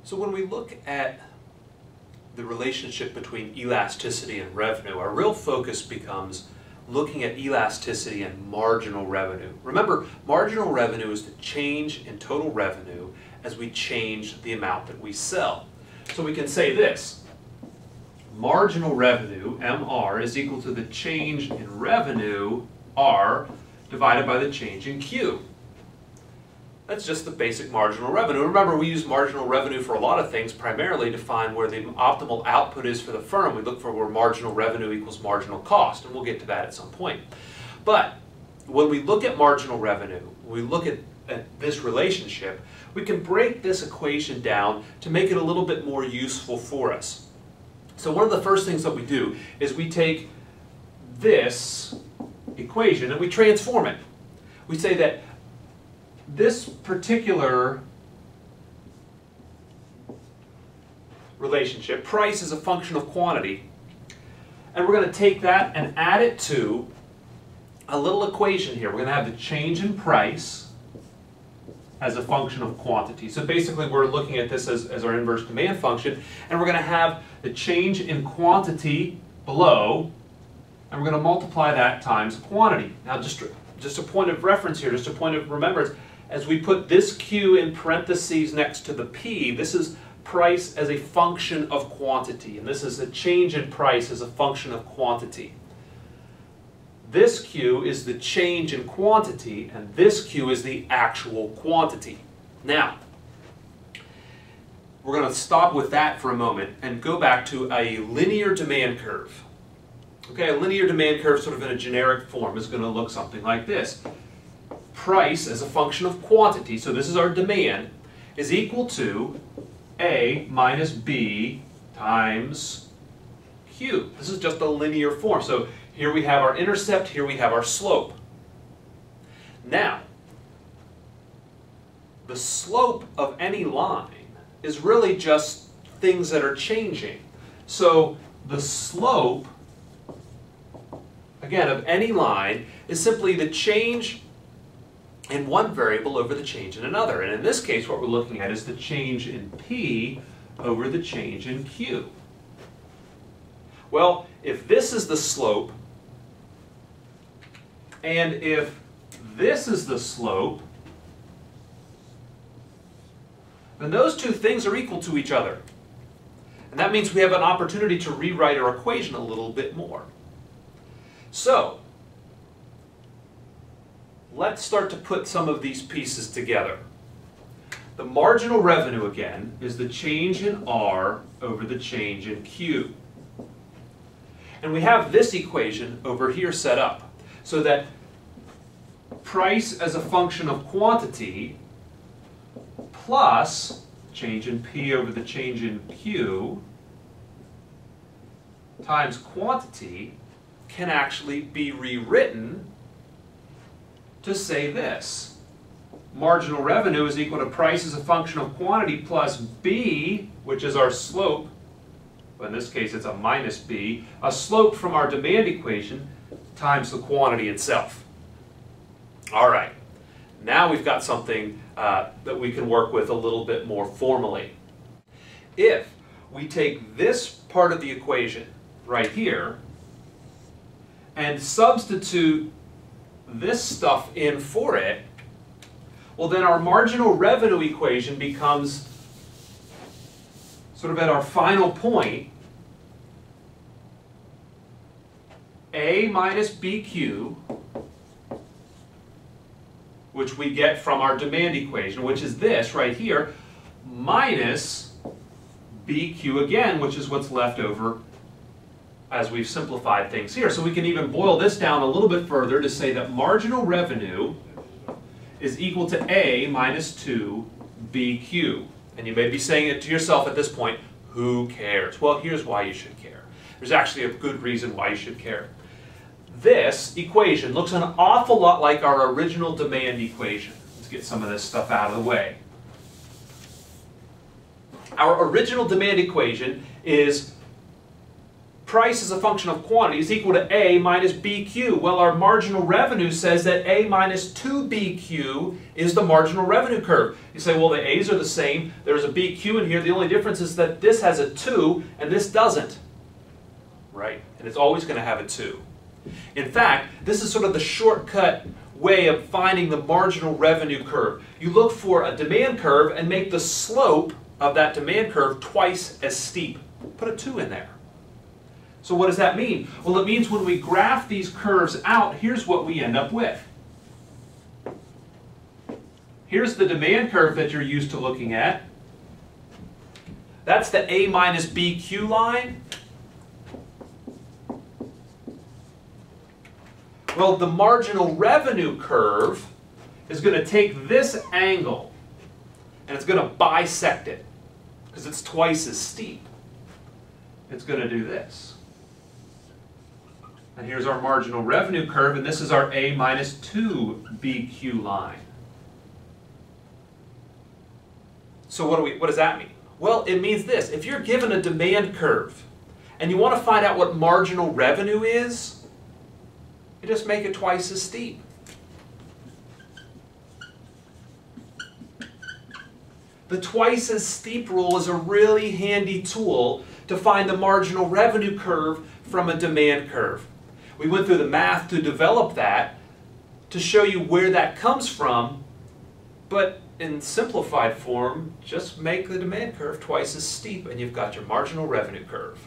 So when we look at the relationship between elasticity and revenue, our real focus becomes looking at elasticity and marginal revenue. Remember, marginal revenue is the change in total revenue as we change the amount that we sell. So we can say this: marginal revenue, MR, is equal to the change in revenue, R, divided by the change in Q. That's just the basic marginal revenue. Remember, we use marginal revenue for a lot of things, primarily to find where the optimal output is for the firm. We look for where marginal revenue equals marginal cost, and we'll get to that at some point. But when we look at marginal revenue, when we look at this relationship, we can break this equation down to make it a little bit more useful for us. So one of the first things that we do is we take this equation and we transform it. We say that this particular relationship, price is a function of quantity, and we're going to take that and add it to a little equation here. We're going to have the change in price as a function of quantity. So basically we're looking at this as our inverse demand function, and we're going to have the change in quantity below, and we're going to multiply that times quantity. Now just a point of reference here, just a point of remembrance, as we put this Q in parentheses next to the P, this is price as a function of quantity, and this is a change in price as a function of quantity. This Q is the change in quantity, and this Q is the actual quantity. Now, we're going to stop with that for a moment and go back to a linear demand curve. Okay, a linear demand curve, sort of in a generic form, is going to look something like this. Price as a function of quantity, so this is our demand, is equal to A minus B times Q. This is just a linear form. So here we have our intercept, here we have our slope. Now, the slope of any line is really just things that are changing. So the slope, again, of any line is simply the change in one variable over the change in another. And in this case, what we're looking at is the change in P over the change in Q. Well, if this is the slope, and if this is the slope, then those two things are equal to each other. And that means we have an opportunity to rewrite our equation a little bit more. So, let's start to put some of these pieces together. The marginal revenue, again, is the change in R over the change in Q. And we have this equation over here set up so that price as a function of quantity plus change in P over the change in Q times quantity can actually be rewritten to say this: marginal revenue is equal to price as a function of quantity plus B, which is our slope. In this case it's a minus B, a slope from our demand equation, times the quantity itself. All right, now we've got something that we can work with a little bit more formally. If we take this part of the equation right here and substitute this stuff in for it, well then our marginal revenue equation becomes sort of at our final point, A minus BQ, which we get from our demand equation, which is this right here, minus BQ again, which is what's left over as we've simplified things here. So we can even boil this down a little bit further to say that marginal revenue is equal to A minus 2 BQ. And you may be saying it to yourself at this point, who cares? Well, here's why you should care. There's actually a good reason why you should care. This equation looks an awful lot like our original demand equation. Let's get some of this stuff out of the way. Our original demand equation is price is a function of quantity is equal to A minus BQ. Well, our marginal revenue says that A minus 2BQ is the marginal revenue curve. You say, well, the A's are the same. There's a BQ in here. The only difference is that this has a 2 and this doesn't. Right? And it's always going to have a 2. In fact, this is sort of the shortcut way of finding the marginal revenue curve. You look for a demand curve and make the slope of that demand curve twice as steep. Put a 2 in there. So what does that mean? Well, it means when we graph these curves out, here's what we end up with. Here's the demand curve that you're used to looking at. That's the A minus BQ line. Well, the marginal revenue curve is going to take this angle and it's going to bisect it because it's twice as steep. It's going to do this. And here's our marginal revenue curve, and this is our A minus 2BQ line. So what does that mean? Well, it means this. If you're given a demand curve and you want to find out what marginal revenue is, you just make it twice as steep. The twice as steep rule is a really handy tool to find the marginal revenue curve from a demand curve. We went through the math to develop that to show you where that comes from, but in simplified form, just make the demand curve twice as steep and you've got your marginal revenue curve.